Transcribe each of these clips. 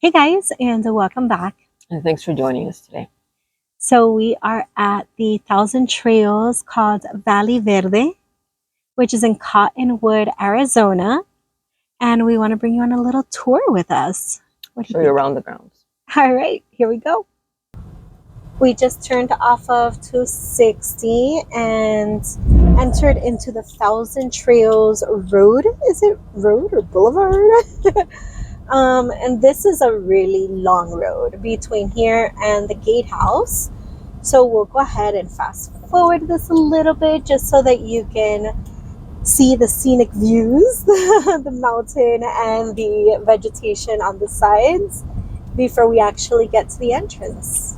Hey guys, and welcome back. And thanks for joining us today. So we are at the Thousand Trails called Valley Verde, which is in Cottonwood, Arizona. And we want to bring you on a little tour with us. What do Show you you think? around the grounds. All right, here we go. We just turned off of 260 and entered into the Thousand Trails Road. Is it road or boulevard? And this is a really long road between here and the gatehouse. So we'll go ahead and fast forward this a little bit just so that you can see the scenic views, the mountain and the vegetation on the sides before we actually get to the entrance.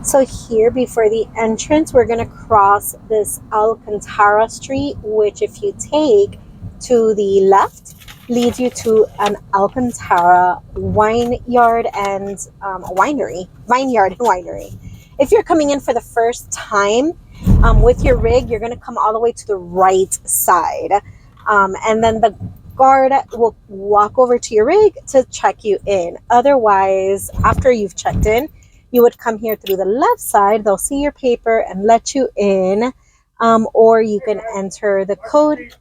So here before the entrance, we're going to cross this Alcantara Street, which if you take to the left, leads you to an Alcantara vineyard and winery. If you're coming in for the first time with your rig, you're going to come all the way to the right side. And then the guard will walk over to your rig to check you in. Otherwise, after you've checked in, you would come here through the left side. They'll see your paper and let you in. Or you can enter the code.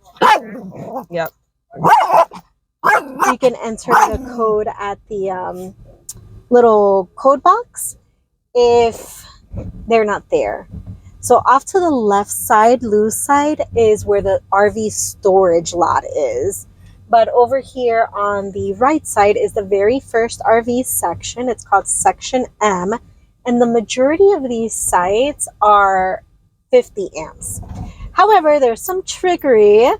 Yep. You can enter the code at the little code box if they're not there. So off to the left side, Lou's side, is where the RV storage lot is. But over here on the right side is the very first RV section. It's called Section M. And the majority of these sites are 50 amps. However, there's some trickery.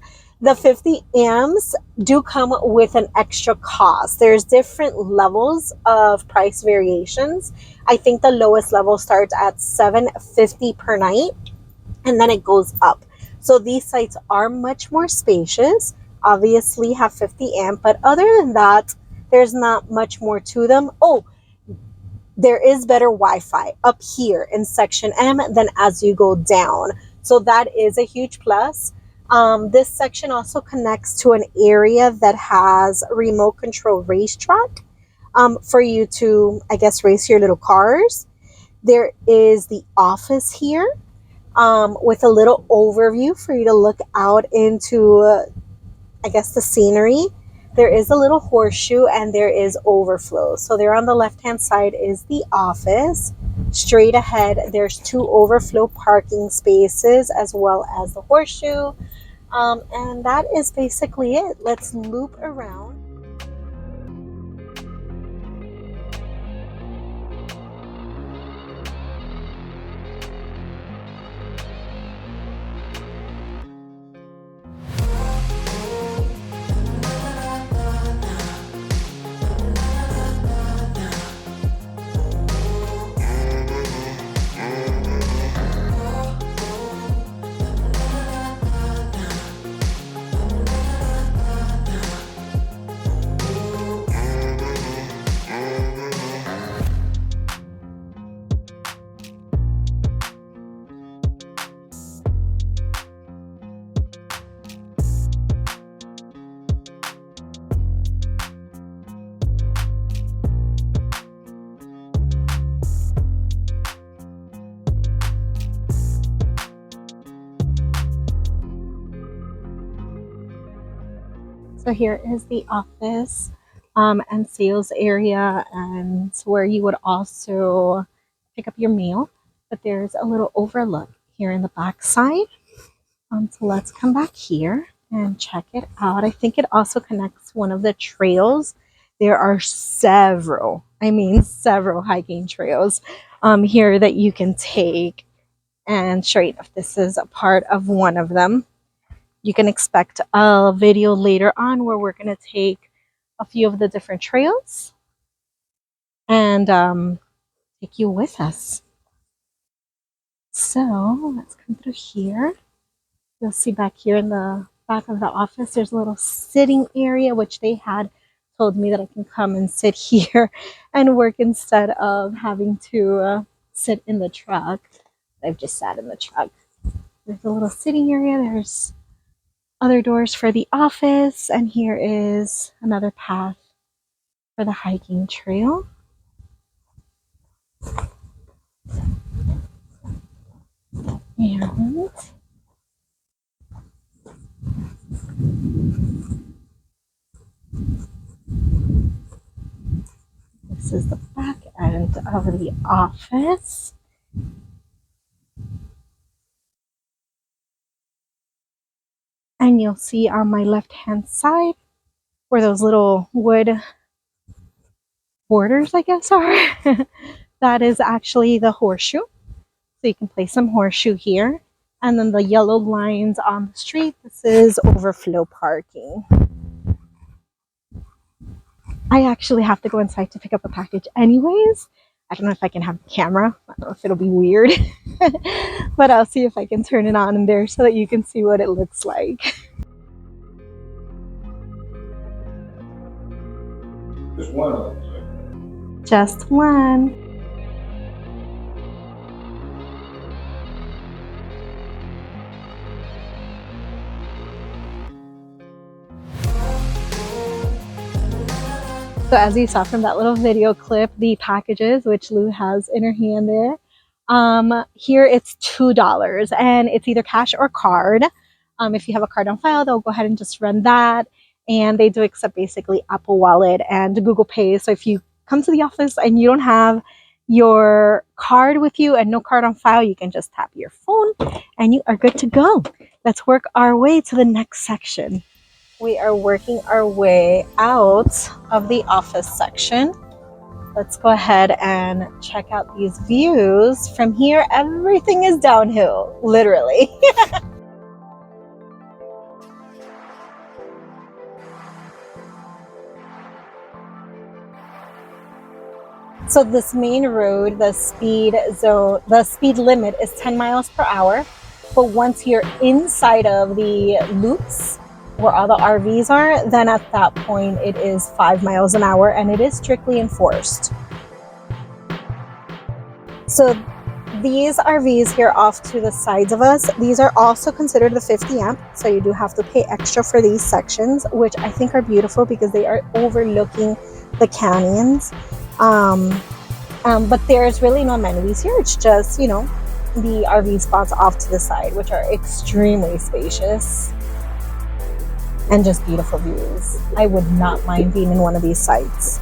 The 50 amps do come with an extra cost. There's different levels of price variations. I think the lowest level starts at $750 per night, and then it goes up. So these sites are much more spacious, obviously have 50 amp, but other than that, there's not much more to them. Oh, there is better Wi-Fi up here in Section M than as you go down. So that is a huge plus. This section also connects to an area that has remote control racetrack for you to, I guess, race your little cars. There is the office here with a little overview for you to look out into, I guess, the scenery. There is a little horseshoe and there is overflow. So there on the left-hand side is the office. Straight ahead, there's 2 overflow parking spaces as well as the horseshoe. And that is basically it. Let's loop around. So here is the office and sales area, and where you would also pick up your meal. But there's a little overlook here in the back side. So let's come back here and check it out. I think it also connects one of the trails. There are several hiking trails here that you can take. And sure enough, this is a part of one of them. You can expect a video later on where we're going to take a few of the different trails and take you with us. So let's come through here. You'll see back here in the back of the office, there's a little sitting area, which they had told me that I can come and sit here and work instead of having to sit in the truck. I've just sat in the truck. There's a little sitting area. There's other doors for the office, and here is another path for the hiking trail. And this is the back end of the office. And you'll see on my left-hand side where those little wood borders, I guess, are. That is actually the horseshoe. So you can place some horseshoe here. And then the yellow lines on the street, this is overflow parking. I actually have to go inside to pick up a package anyways. I don't know if I can have the camera. I don't know if it'll be weird. But I'll see if I can turn it on in there so that you can see what it looks like. Just one of them. Just one. So as you saw from that little video clip, the packages, which Lou has in her hand there, here it's $2 and it's either cash or card. If you have a card on file, they'll go ahead and just run that. And they do accept basically Apple Wallet and Google Pay. So if you come to the office and you don't have your card with you and no card on file, you can just tap your phone and you are good to go. Let's work our way to the next section. We are working our way out of the office section. Let's go ahead and check out these views. From here, everything is downhill, literally. So this main road, the speed limit is 10 miles per hour. But once you're inside of the loops, where all the RVs are, then at that point it is 5 miles an hour and it is strictly enforced. So these RVs here off to the sides of us, these are also considered the 50 amp. So you do have to pay extra for these sections, which I think are beautiful because they are overlooking the canyons. But there's really no amenities here. It's just, you know, the RV spots off to the side, which are extremely spacious. And just beautiful views. I would not mind being in one of these sites.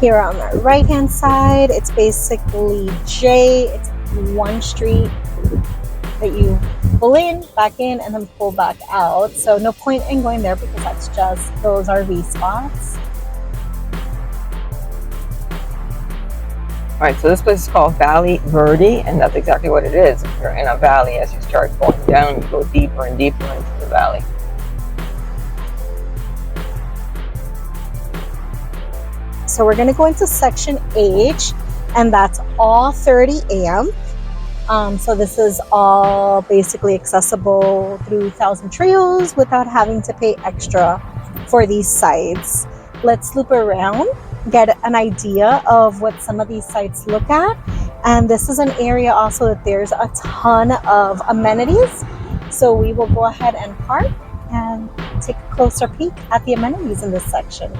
Here on the right hand side, it's basically J. It's one street that you pull in, back in, and then pull back out. So no point in going there because that's just those RV spots. All right, so this place is called Verde, and that's exactly what it is. If you're in a valley, as you start going down, you go deeper and deeper into the valley. So we're going to go into section H, and that's all 30 amp. So this is all basically accessible through 1,000 trails without having to pay extra for these sites. Let's loop around, get an idea of what some of these sites look at. And this is an area also that there's a ton of amenities. So we will go ahead and park and take a closer peek at the amenities in this section.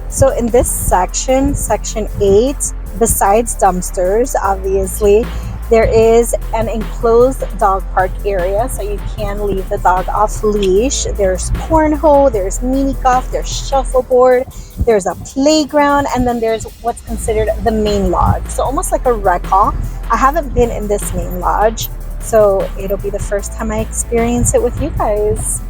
So in this section, section 8, besides dumpsters, obviously, there is an enclosed dog park area, so you can leave the dog off leash. There's cornhole, there's mini golf, there's shuffleboard, there's a playground, and then there's what's considered the main lodge. So almost like a rec hall. I haven't been in this main lodge, So it'll be the first time I experience it with you guys.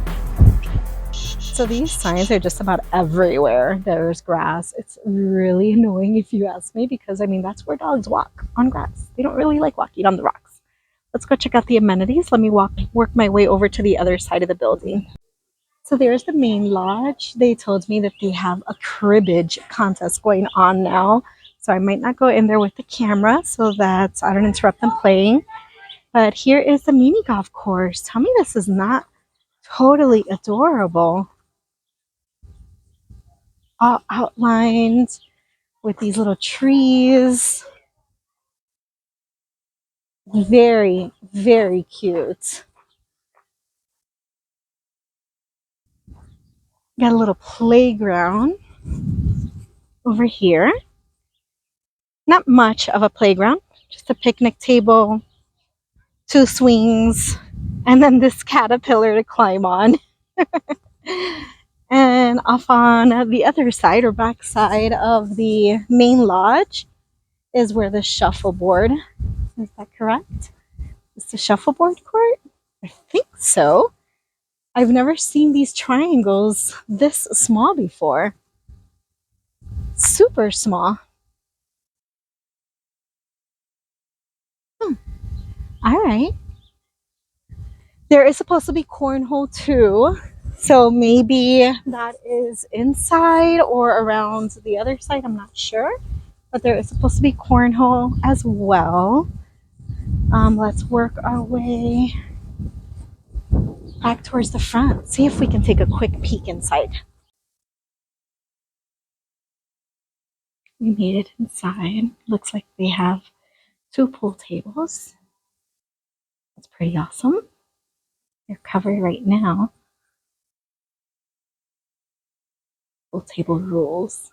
So these signs are just about everywhere. There's grass. It's really annoying if you ask me, because I mean, that's where dogs walk, on grass. They don't really like walking on the rocks. Let's go check out the amenities. Let me work my way over to the other side of the building. So there's the main lodge. They told me that they have a cribbage contest going on now. So I might not go in there with the camera so that I don't interrupt them playing. But here is the mini golf course. Tell me this is not totally adorable. All outlined with these little trees. Very, very cute. Got a little playground over here. Not much of a playground, just a picnic table, 2 swings, and then this caterpillar to climb on. And off on the other side, or back side of the main lodge, is where the shuffleboard. Is that correct? Is the shuffleboard court? I think so. I've never seen these triangles this small before. Super small. All right. There is supposed to be cornhole too. So maybe that is inside or around the other side. I'm not sure. But there is supposed to be cornhole as well. Let's work our way back towards the front. See if we can take a quick peek inside. We made it inside. Looks like they have 2 pool tables. That's pretty awesome. They're covered right now. Pool table rules.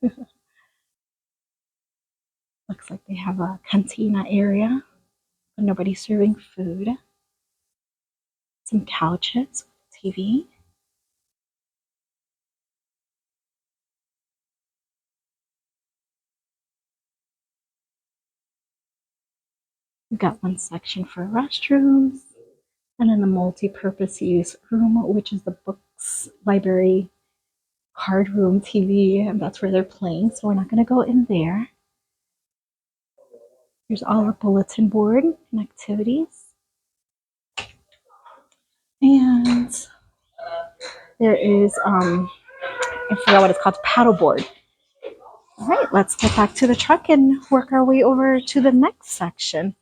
Looks like they have a cantina area, but nobody's serving food. Some couches, TV. We've got one section for restrooms, and then the multi-purpose use room, which is the books, library, card room, TV, and that's where they're playing, so we're not going to go in there. Here's all our bulletin board and activities. And there is, I forgot what it's called, paddleboard. All right, let's get back to the truck and work our way over to the next section.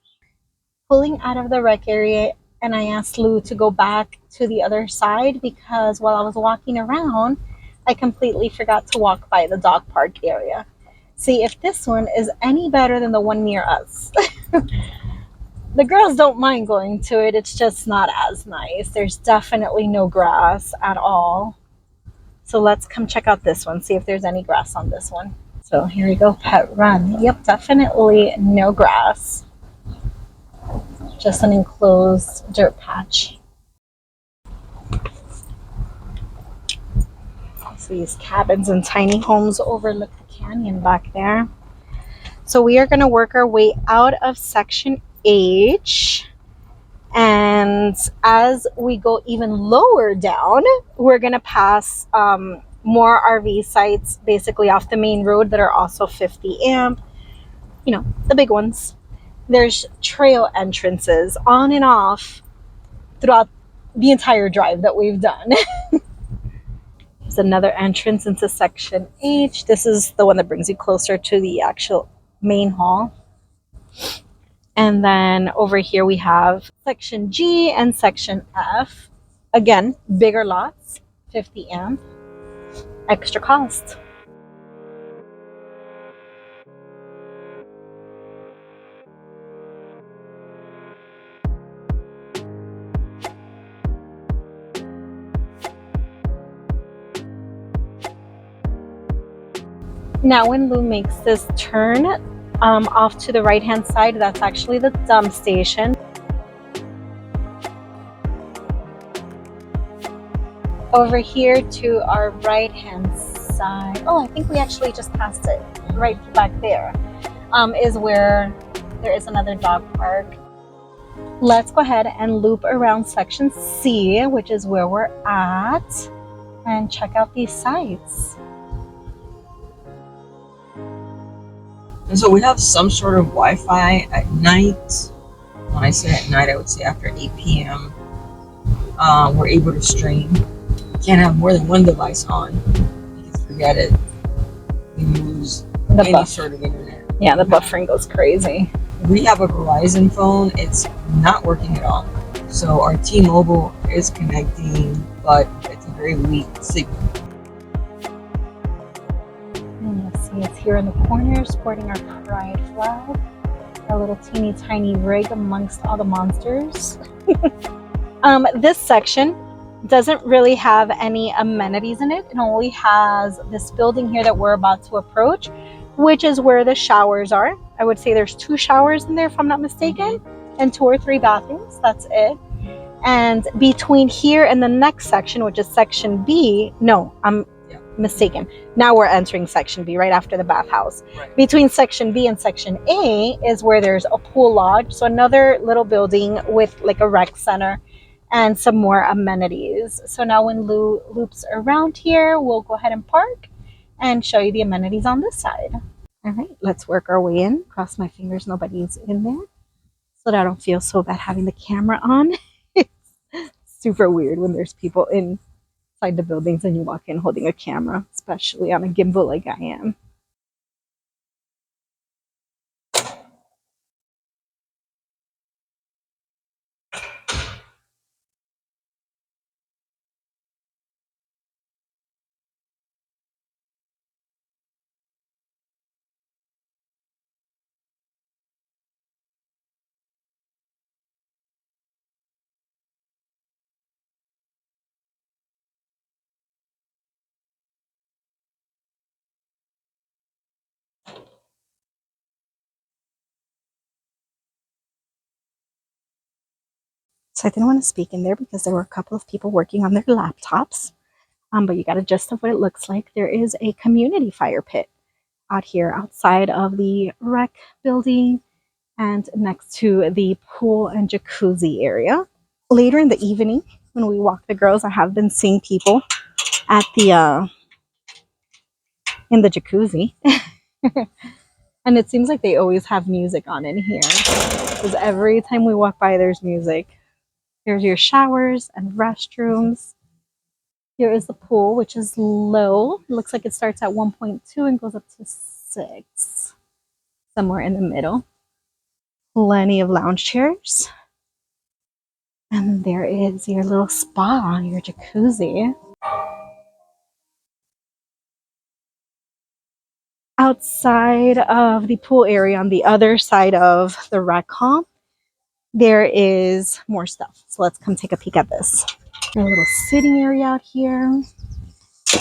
Pulling out of the rec area, and I asked Lou to go back to the other side because while I was walking around, I completely forgot to walk by the dog park area. See if this one is any better than the one near us. The girls don't mind going to it, it's just not as nice. There's definitely no grass at all. So let's come check out this one, see if there's any grass on this one. So here we go, pet run. Yep, definitely no grass. Just an enclosed dirt patch. So these cabins and tiny homes overlook the canyon back there. So we are going to work our way out of section H, and as we go even lower down, we're going to pass more RV sites basically off the main road that are also 50 amp, you know, the big ones. There's trail entrances on and off throughout the entire drive that we've done. There's another entrance into section H. This is the one that brings you closer to the actual main hall. And then over here we have section G and section F. Again, bigger lots, 50 amp, extra cost. Now when Lou makes this turn off to the right hand side, that's actually the dump station. Over here to our right hand side, oh, I think we actually just passed it, right back there, is where there is another dog park. let's go ahead and loop around section C, which is where we're at, and check out these sites. And so we have some sort of Wi-Fi at night. When I say at night, I would say after 8 p.m. We're able to stream. Can't have more than one device on. Because forget it. We lose any sort of internet. Yeah, the buffering goes crazy. We have a Verizon phone. It's not working at all. So our T-Mobile is connecting, but it's a very weak signal. And you'll see it's here in the corner, sporting our pride flag. Our little teeny tiny rig amongst all the monsters. This section doesn't really have any amenities in it. It only has this building here that we're about to approach, which is where the showers are. I would say there's 2 showers in there if I'm not mistaken, and 2 or 3 bathrooms. That's it. And between here and the next section, which is section B, no, I'm mistaken. Now we're entering section B right after the bathhouse. Right. Between section B and section A is where there's a pool lodge. So another little building with like a rec center and some more amenities. So now when Lou loops around here, we'll go ahead and park and show you the amenities on this side. All right, let's work our way in. Cross my fingers nobody's in there so that I don't feel so bad having the camera on. It's super weird when there's people inside the buildings and you walk in holding a camera, especially on a gimbal like I am. So I didn't want to speak in there because there were a couple of people working on their laptops. But you got a gist of what it looks like. There is a community fire pit out here outside of the rec building and next to the pool and jacuzzi area. Later in the evening, when we walk the girls, I have been seeing people at the in the jacuzzi. And it seems like they always have music on in here because every time we walk by, there's music. There's your showers and restrooms. Here is the pool, which is low. It looks like it starts at 1.2 and goes up to 6, somewhere in the middle. Plenty of lounge chairs. And there is your little spa, your jacuzzi. Outside of the pool area, on the other side of the rec hall, there is more stuff. So let's come take a peek at this. A little sitting area out here.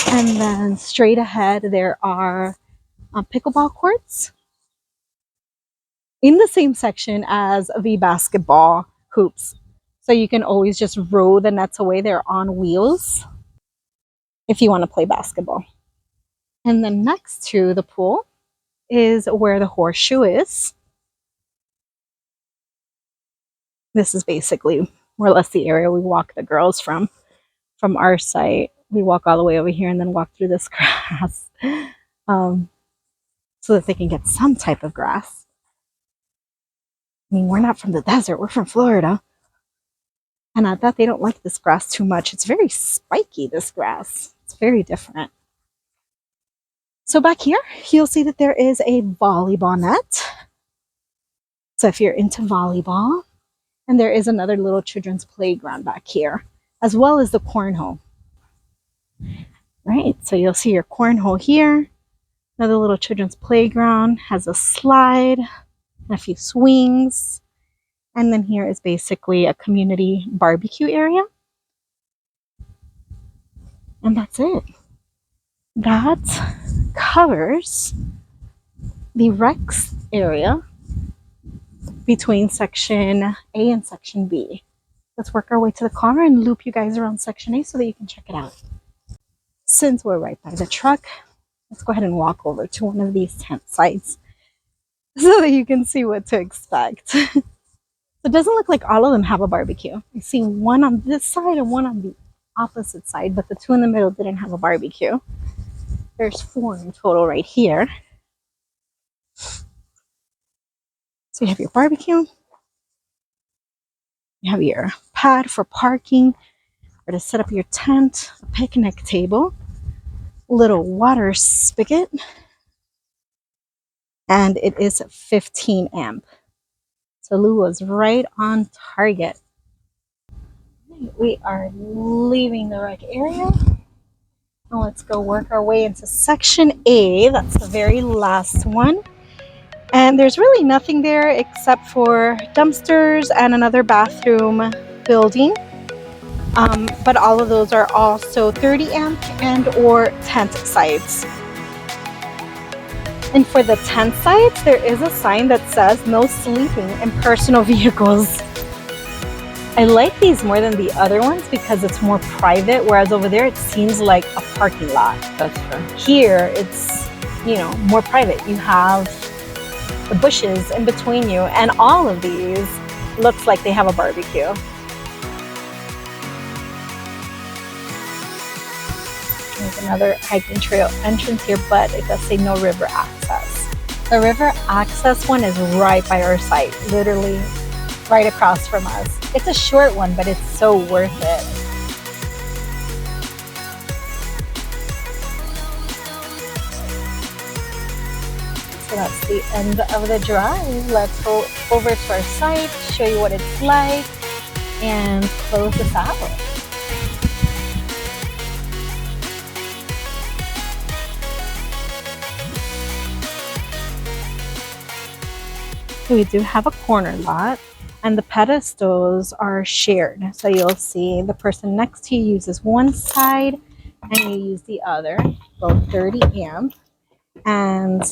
And then straight ahead, there are pickleball courts in the same section as the basketball hoops. So you can always just row the nets away. They're on wheels if you want to play basketball. And then next to the pool is where the horseshoe is. This is basically more or less the area we walk the girls from our site. We walk all the way over here and then walk through this grass so that they can get some type of grass. I mean, we're not from the desert, we're from Florida. And I bet they don't like this grass too much. It's very spiky, this grass. It's very different. So back here, you'll see that there is a volleyball net. So if you're into volleyball, and there is another little children's playground back here, as well as the cornhole. Right, so you'll see your cornhole here. Another little children's playground, has a slide and a few swings. And then here is basically a community barbecue area. And that's it. That covers the recs area between section A and section B. Let's work our way to the car and loop you guys around section A so that you can check it out. Since we're right by the truck, let's go ahead and walk over to one of these tent sites so that you can see what to expect. So it doesn't look like all of them have a barbecue. I see one on this side and one on the opposite side, but the two in the middle didn't have a barbecue. There's 4 in total right here. So you have your barbecue, you have your pad for parking, or to set up your tent, a picnic table, little water spigot, and it is 15 amp. So Lou was right on target. We are leaving the rec area. Now let's go work our way into section A. That's the very last one. And there's really nothing there except for dumpsters and another bathroom building. But all of those are also 30 amp and or tent sites. And for the tent sites, there is a sign that says no sleeping in personal vehicles. I like these more than the other ones because it's more private, whereas over there it seems like a parking lot. That's true. Here it's, you know, more private. You have the bushes in between you, and all of these looks like they have a barbecue. There's another hiking trail entrance here, but it does say no river access. The river access one is right by our site, literally right across from us. It's a short one, but it's so worth it. So that's the end of the drive. Let's go over to our site, show you what it's like, and close this out. We do have a corner lot, and the pedestals are shared. So you'll see the person next to you uses one side and you use the other, both 30 amp. And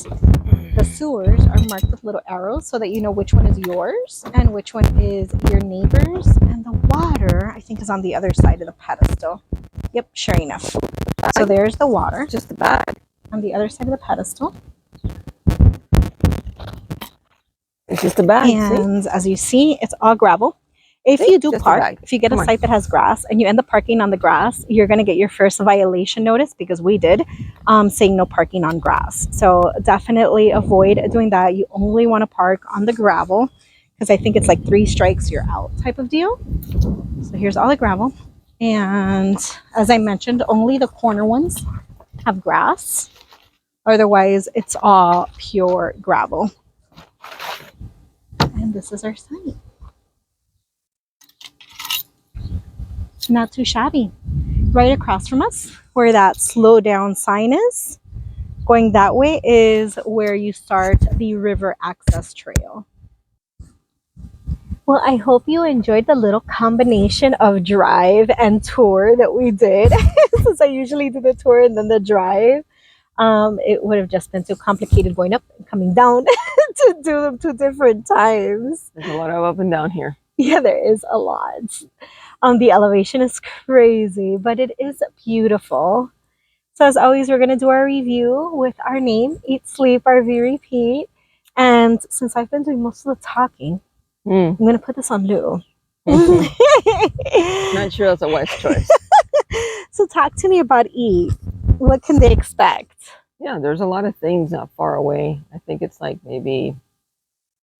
the sewers are marked with little arrows so that you know which one is yours and which one is your neighbor's. And the water, I think, is on the other side of the pedestal. Yep, sure enough. So there's the water. Just the bag. On the other side of the pedestal. It's just a bag. And as you see, it's all gravel. If you do park, if you get a site that has grass and you end up parking on the grass, you're going to get your first violation notice, because we did, saying no parking on grass. So definitely avoid doing that. You only want to park on the gravel, because I think it's like 3 strikes, you're out type of deal. So here's all the gravel. And as I mentioned, only the corner ones have grass. Otherwise, it's all pure gravel. And this is our site. Not too shabby. Right across from us, where that slow down sign is, going that way is where you start the river access trail. Well, I hope you enjoyed the little combination of drive and tour that we did. Since I usually do the tour and then the drive, it would have just been too complicated going up and coming down to do them 2 different times. There's a lot of up and down here. Yeah, there is a lot. The elevation is crazy, but it is beautiful. So as always, we're going to do our review with our name, Eat, Sleep, RV, Repeat. And since I've been doing most of the talking, I'm going to put this on Lou. Not sure that's a wise choice. So talk to me about Eat. What can they expect? Yeah, there's a lot of things not far away. I think it's like maybe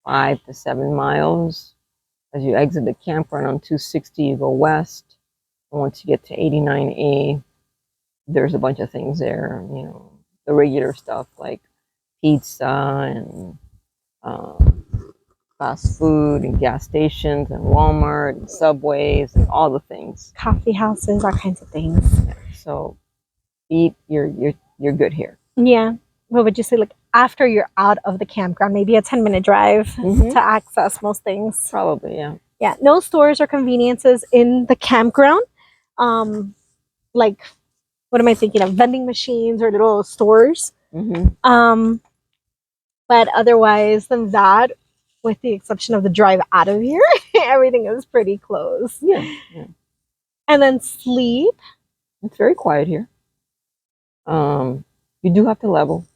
5 to 7 miles. As you exit the campground on 260, you go west. And once you get to 89A, there's a bunch of things there. You know, the regular stuff like pizza and fast food and gas stations and Walmart and Subways and all the things. Coffee houses, all kinds of things. Yeah, so Eat, you're good here. Yeah. What would you say, like, after you're out of the campground, maybe a 10-minute drive to access most things? Probably, yeah. Yeah, no stores or conveniences in the campground. Like, what am I thinking of? Vending machines or little stores. But otherwise than that, with the exception of the drive out of here, everything is pretty close. Yeah. And then sleep. It's very quiet here. You do have to level.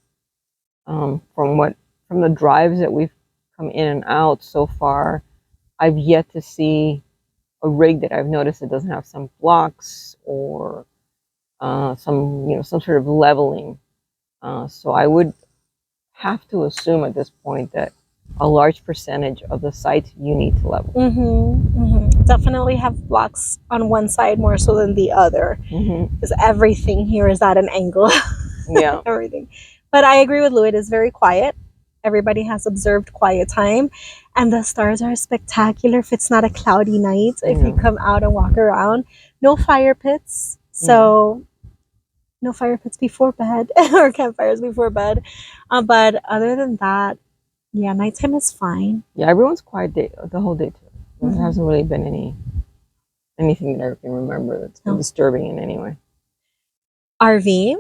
From the drives that we've come in and out so far, I've yet to see a rig that I've noticed that doesn't have some blocks or some sort of leveling. So I would have to assume at this point that a large percentage of the sites you need to level. Definitely have blocks on one side more so than the other, because everything here is at an angle. Yeah. Everything. But I agree with Lou. It is very quiet. Everybody has observed quiet time, and the stars are spectacular if it's not a cloudy night. If you come out and walk around, no fire pits. So no fire pits before bed or campfires before bed. But other than that, yeah, nighttime is fine. Yeah, everyone's quiet the whole day too. There hasn't really been anything that I can remember that's been disturbing in any way. RV.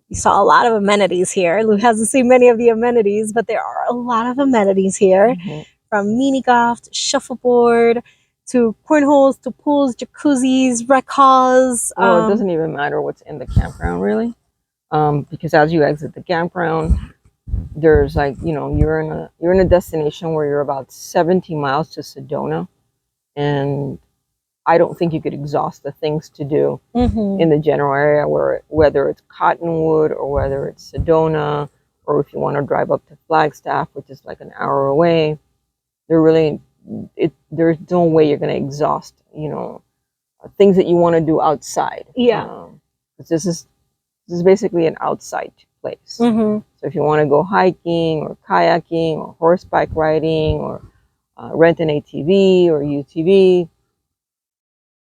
You saw a lot of amenities here. Lou hasn't seen many of the amenities, but there are a lot of amenities here. From mini golf to shuffleboard to cornholes to pools, jacuzzis, rec halls. Well, it doesn't even matter what's in the campground really, because as you exit the campground, there's like you're in a destination where you're about 70 miles to Sedona, and I don't think you could exhaust the things to do in the general area, whether it's Cottonwood or whether it's Sedona, or if you want to drive up to Flagstaff, which is like an hour away. There's no way you're going to exhaust, things that you want to do outside. Yeah. This is basically an outside place. So if you want to go hiking or kayaking or horseback riding or rent an ATV or UTV,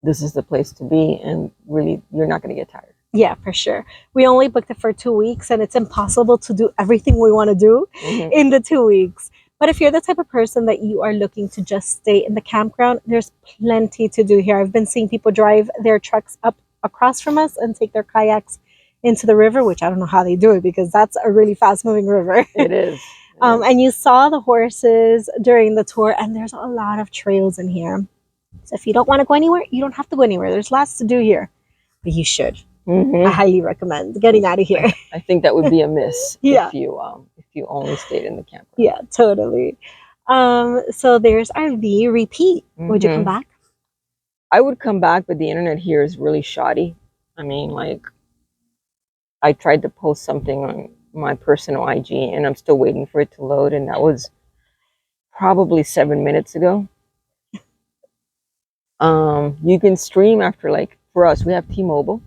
this is the place to be, and really you're not going to get tired. Yeah, for sure. We only booked it for 2 weeks, and it's impossible to do everything we want to do in the 2 weeks. But if you're the type of person that you are looking to just stay in the campground, there's plenty to do here. I've been seeing people drive their trucks up across from us and take their kayaks into the river, which I don't know how they do it, because that's a really fast moving river. It is. And you saw the horses during the tour, and there's a lot of trails in here. So if you don't want to go anywhere, you don't have to go anywhere. There's lots to do here, but you should. I highly recommend getting out of here. I think that would be a miss Yeah. if you only stayed in the campground. Yeah, totally. So there's our repeat. Would you come back? I would come back, but the internet here is really shoddy. I mean, like, I tried to post something on my personal IG, and I'm still waiting for it to load, and that was probably 7 minutes ago. You can stream after, like, for us, we have T-Mobile.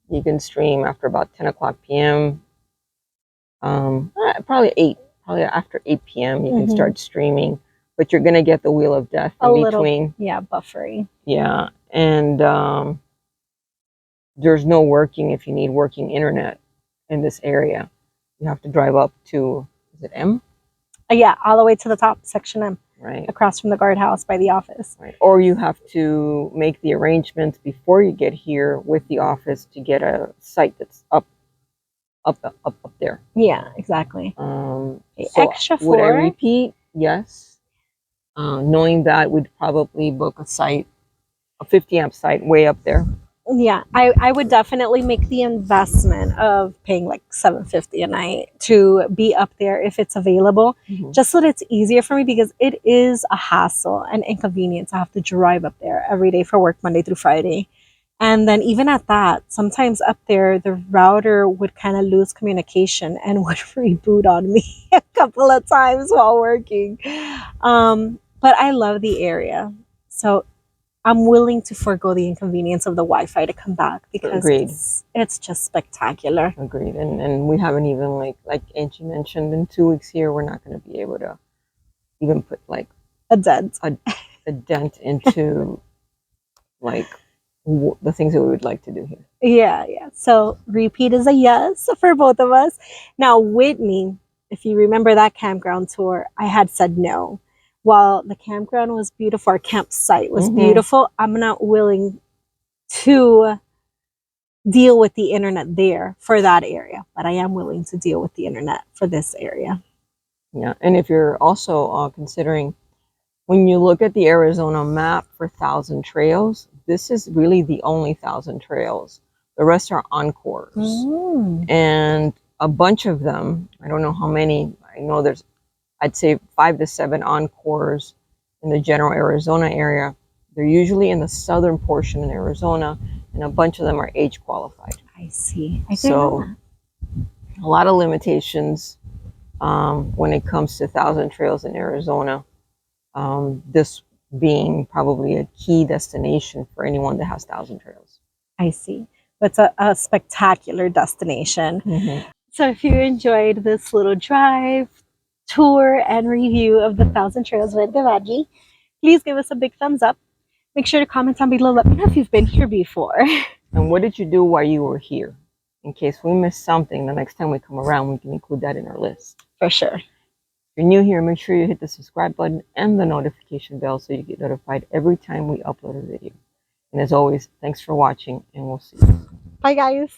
You can stream after about 10 o'clock p.m. Probably after 8 p.m. you can start streaming, but you're going to get the wheel of death in between. Buffering. Yeah, and there's no working if you need working internet in this area. You have to drive up to, is it M? Yeah, all the way to the top, section M. Right. Across from the guardhouse by the office. Right. Or you have to make the arrangements before you get here with the office to get a site that's up there. Yeah, exactly. So extra would I 4? repeat? Yes. Knowing that, we'd probably book a site, a 50 amp site way up there. Yeah, I would definitely make the investment of paying like $750 a night to be up there if it's available, just so that it's easier for me, because it is a hassle and inconvenience to have to drive up there every day for work, Monday through Friday. And then even at that, sometimes up there, the router would kind of lose communication and would reboot on me a couple of times while working. But I love the area. So I'm willing to forego the inconvenience of the Wi-Fi to come back, because it's just spectaculer. Agreed. And we haven't even, like Angie mentioned, in 2 weeks here, we're not going to be able to even put like a dent into like the things that we would like to do here. Yeah. So repeat is a yes for both of us. Now, Whitney, if you remember that campground tour, I had said no. While the campground was beautiful, our campsite was beautiful, I'm not willing to deal with the internet there for that area, but I am willing to deal with the internet for this area. Yeah, and if you're also considering, when you look at the Arizona map for 1,000 trails, this is really the only 1,000 trails. The rest are encores. And a bunch of them, I don't know how many, I know there's, I'd say 5 to 7 encores in the general Arizona area. They're usually in the southern portion in Arizona, and a bunch of them are age qualified. I see. I didn't know So a lot of limitations when it comes to Thousand Trails in Arizona. This being probably a key destination for anyone that has Thousand Trails. I see. It's a spectacular destination. Mm-hmm. So if you enjoyed this little drive, tour, and review of the Thousand Trails Verde, please give us a big thumbs up. Make sure to comment down below. Let me know if you've been here before. And what did you do while you were here? In case we missed something, the next time we come around, we can include that in our list. For sure. If you're new here, make sure you hit the subscribe button and the notification bell so you get notified every time we upload a video. And as always, thanks for watching, and we'll see you. Bye, guys.